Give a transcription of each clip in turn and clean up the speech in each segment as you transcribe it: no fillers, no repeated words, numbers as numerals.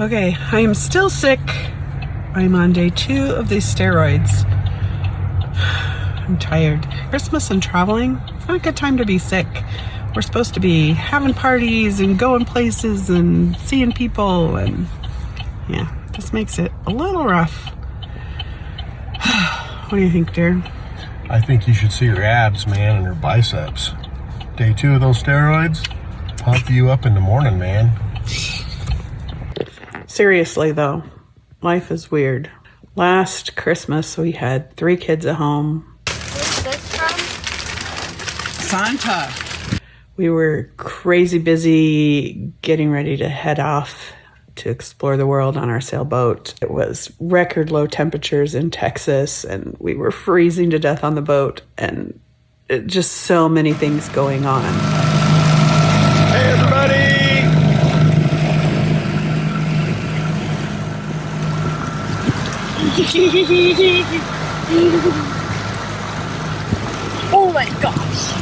Okay, I am still sick. I'm on day 2 of these steroids. I'm tired. Christmas and traveling, it's not a good time to be sick. We're supposed to be having parties and going places and seeing people, and yeah, this makes it a little rough. What do you think, dear? I think you should see her abs, man, and her biceps. Day 2 of those steroids, pump you up in the morning, man. Seriously though, life is weird. Last Christmas we had 3 kids at home. Where's this from? Santa. We were crazy busy getting ready to head off to explore the world on our sailboat. It was record low temperatures in Texas and we were freezing to death on the boat, and just so many things going on. Hey everybody! Oh my gosh.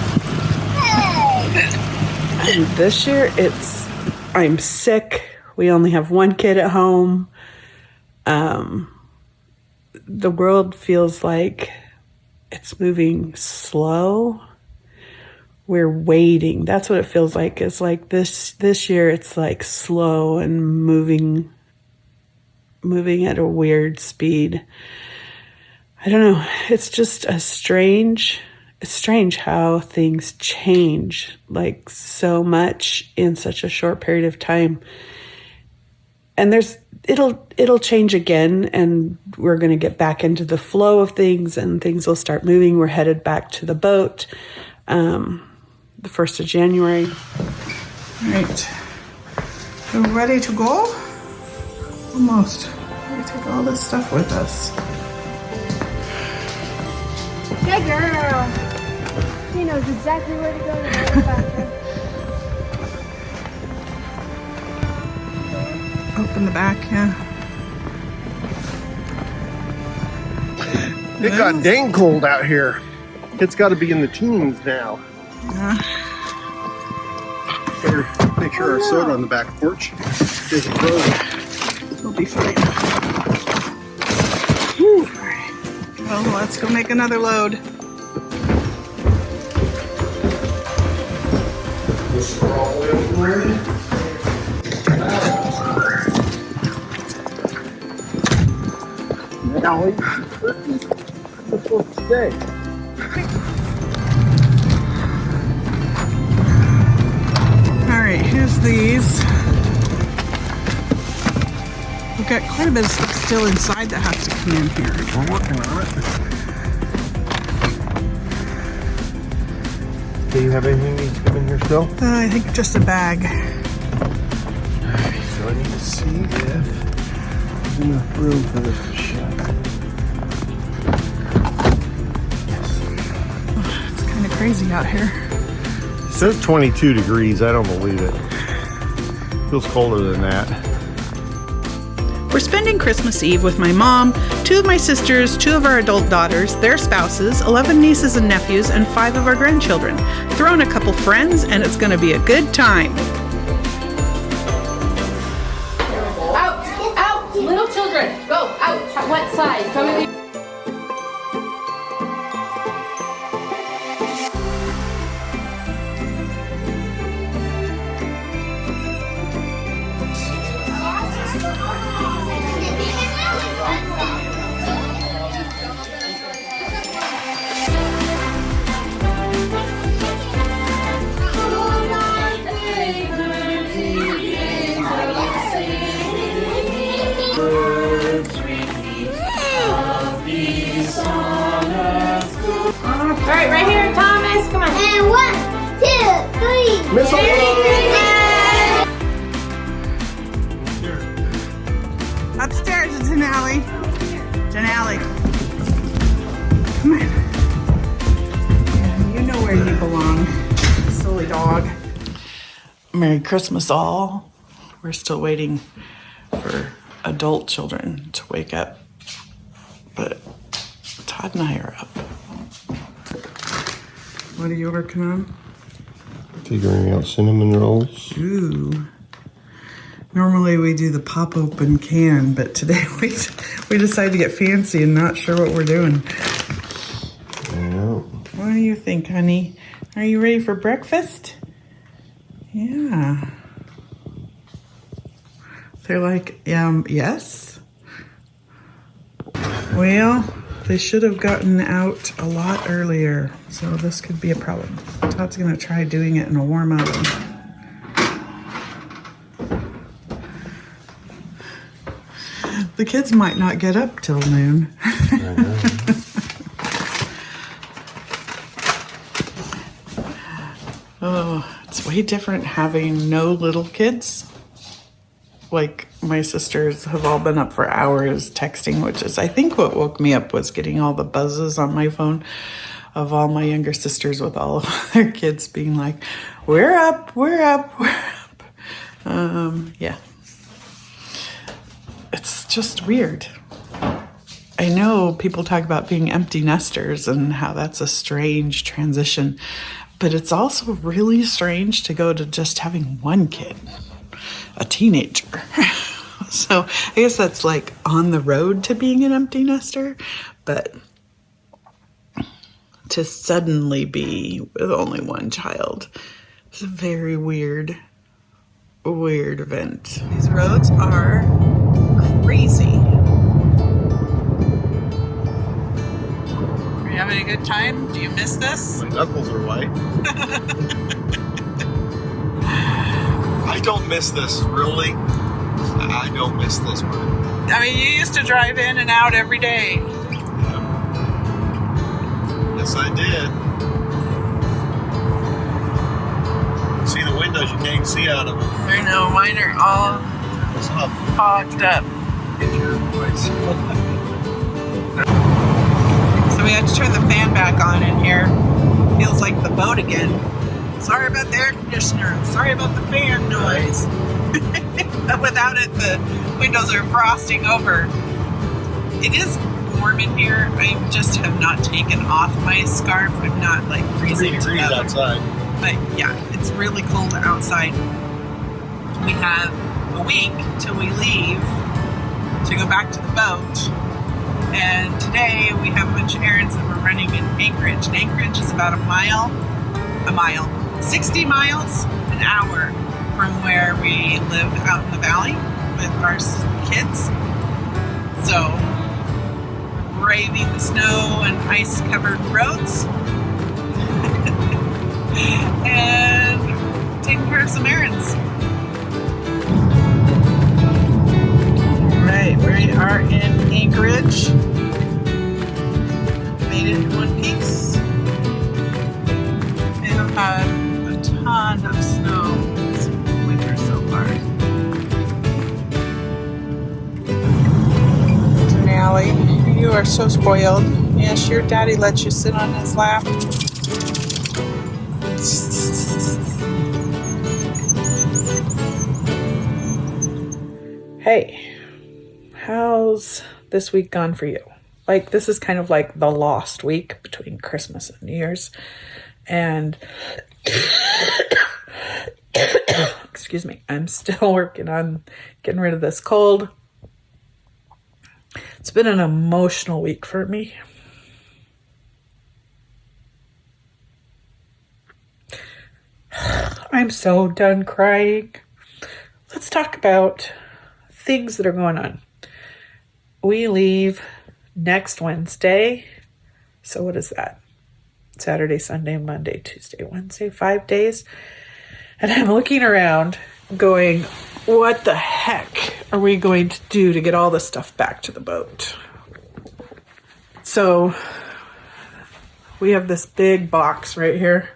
Hey. And this year I'm sick. We only have 1 kid at home. The world feels like it's moving slow. We're waiting. That's what it feels like. It's like this year it's like slow and moving at a weird speed. I don't know. It's just it's strange how things change like so much in such a short period of time. And it'll change again, and we're going to get back into the flow of things, and things will start moving. We're headed back to the boat the 1st of January. All right. So ready to go? Almost. We take all this stuff with us. Good girl. He knows exactly where to go to the bathroom. Open the back, yeah. It got dang cold out here. It's got to be in the teens now. Yeah. Better make sure our soda on the back porch isn't frozen. We'll be fine. Whew. Well, let's go make another load. Now, it's supposed to stay. All right, here's these. We've got quite a bit of stuff still inside that has to come in here. We're working on it. Do you have anything that needs to come in here still? I think just a bag. Alright, so I need to see if there's enough room for this to shut. It's kind of crazy out here. It says 22 degrees. I don't believe it. Feels colder than that. We're spending Christmas Eve with my mom, 2 of my sisters, 2 of our adult daughters, their spouses, 11 nieces and nephews, and 5 of our grandchildren. Throw in a couple friends, and it's going to be a good time. Out! Out! Little children, go! Out! What side? Come with me. All right, right here, Thomas. Come on. And 1, 2, 3. Upstairs, it's Denali. Denali. Come on. You know where you belong, silly dog. Merry Christmas, all. We're still waiting for adult children to wake up, but Todd and I are up. What are you working on? Figuring out cinnamon rolls. Ooh. Normally we do the pop open can, but today we decided to get fancy and not sure what we're doing. Yeah. What do you think, honey? Are you ready for breakfast? Yeah. They're like, yes. Well, they should have gotten out a lot earlier, so this could be a problem. Todd's gonna try doing it in a warm oven. The kids might not get up till noon. Oh, it's way different having no little kids. Like, my sisters have all been up for hours texting, which is, I think what woke me up was getting all the buzzes on my phone of all my younger sisters with all of their kids being like, we're up, we're up, we're up. Yeah. It's just weird. I know people talk about being empty nesters and how that's a strange transition, but it's also really strange to go to just having one kid, a teenager. So I guess that's like on the road to being an empty nester, but to suddenly be with only one child is a very weird event. These roads are crazy. Are you having a good time? Do you miss this? My knuckles are white. I don't miss this, really. I don't miss this one. I mean, you used to drive in and out every day. Yeah. Yes, I did. See the windows, you can't see out of them. I know, mine are all What's up? fogged up. Get your voice. So we had to turn the fan back on in here. Feels like the boat again. Sorry about the air conditioner. Sorry about the fan noise. But without it, the windows are frosting over. It is warm in here. I just have not taken off my scarf. I'm not like freezing 3 degrees together. outside. But yeah, it's really cold outside. We have a week till we leave to go back to the boat. And today we have a bunch of errands that we're running in Anchorage. And Anchorage is about 60 miles an hour from where we live out in the valley with our kids. So, braving the snow and ice-covered roads and taking care of some errands. All right, we are in Anchorage. Made it in one piece. We have had a ton of snow this winter so far. Denali, you are so spoiled. Yes, your daddy lets you sit on his lap. Hey, how's this week gone for you? Like, this is kind of like the lost week between Christmas and New Year's. And excuse me, I'm still working on getting rid of this cold. It's been an emotional week for me. I'm so done crying. Let's talk about things that are going on. We leave next Wednesday. So what is that? Saturday, Sunday, Monday, Tuesday, Wednesday, 5 days. And I'm looking around going, what the heck are we going to do to get all this stuff back to the boat? So we have this big box right here.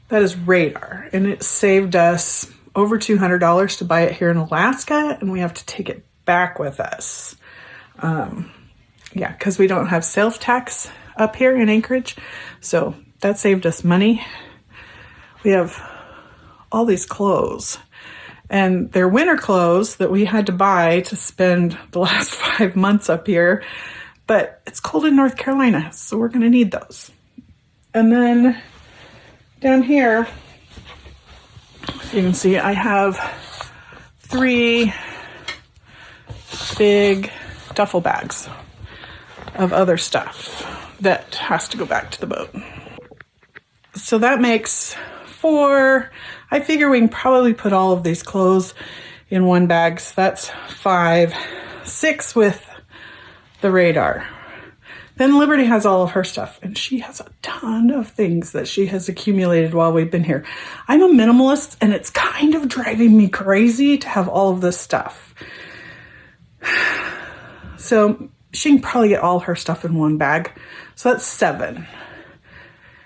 That is radar. And it saved us over $200 to buy it here in Alaska. And we have to take it back with us. Yeah, because we don't have sales tax up here in Anchorage. So that saved us money. We have all these clothes. And they're winter clothes that we had to buy to spend the last 5 months up here. But it's cold in North Carolina, so we're going to need those. And then down here, if you can see, I have 3 big duffel bags of other stuff that has to go back to the boat. So that makes 4. I figure we can probably put all of these clothes in one bag. So that's 5, 6 with the radar. Then Liberty has all of her stuff, and she has a ton of things that she has accumulated while we've been here. I'm a minimalist, and it's kind of driving me crazy to have all of this stuff. So she can probably get all her stuff in one bag. So that's 7.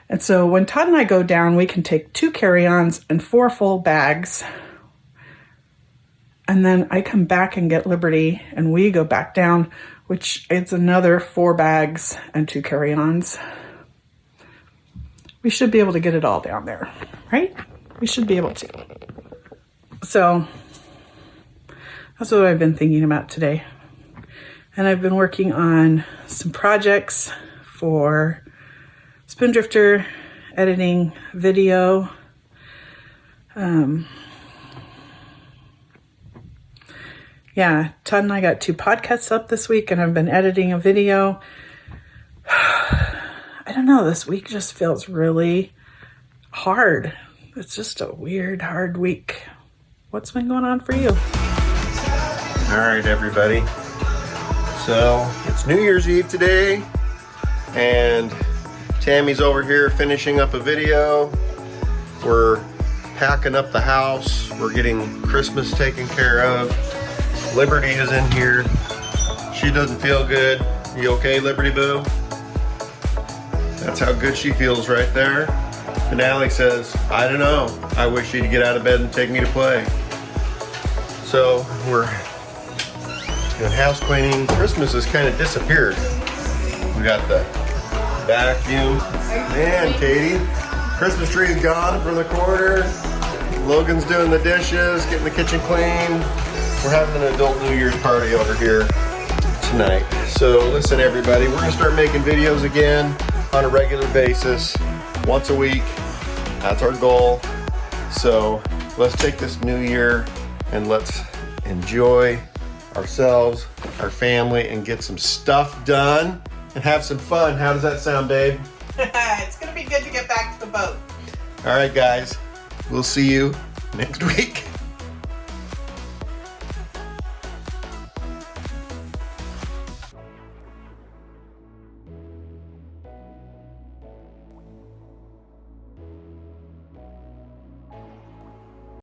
And so when Todd and I go down, we can take 2 carry-ons and 4 full bags. And then I come back and get Liberty, and we go back down, which is another 4 bags and 2 carry-ons. We should be able to get it all down there, right? We should be able to. So that's what I've been thinking about today. And I've been working on some projects for Spoondrifter, editing video. Yeah, Todd and I got 2 podcasts up this week, and I've been editing a video. I don't know, this week just feels really hard. It's just a weird, hard week. What's been going on for you? All right, everybody. So it's New Year's Eve today, and Tammy's over here finishing up a video. We're packing up the house. We're getting Christmas taken care of. Liberty is in here. She doesn't feel good. You okay, Liberty Boo? That's how good she feels right there. And Allie says, I don't know. I wish she'd get out of bed and take me to play. So we're doing house cleaning. Christmas has kind of disappeared. We got the vacuum. Man, Katie, Christmas tree is gone from the corner. Logan's doing the dishes, getting the kitchen clean. We're having an adult New Year's party over here tonight. So listen, everybody, we're gonna start making videos again on a regular basis, once a week. That's our goal. So let's take this new year and let's enjoy ourselves, our family, and get some stuff done and have some fun. How does that sound, babe? It's gonna be good to get back to the boat. All right, guys, we'll see you next week.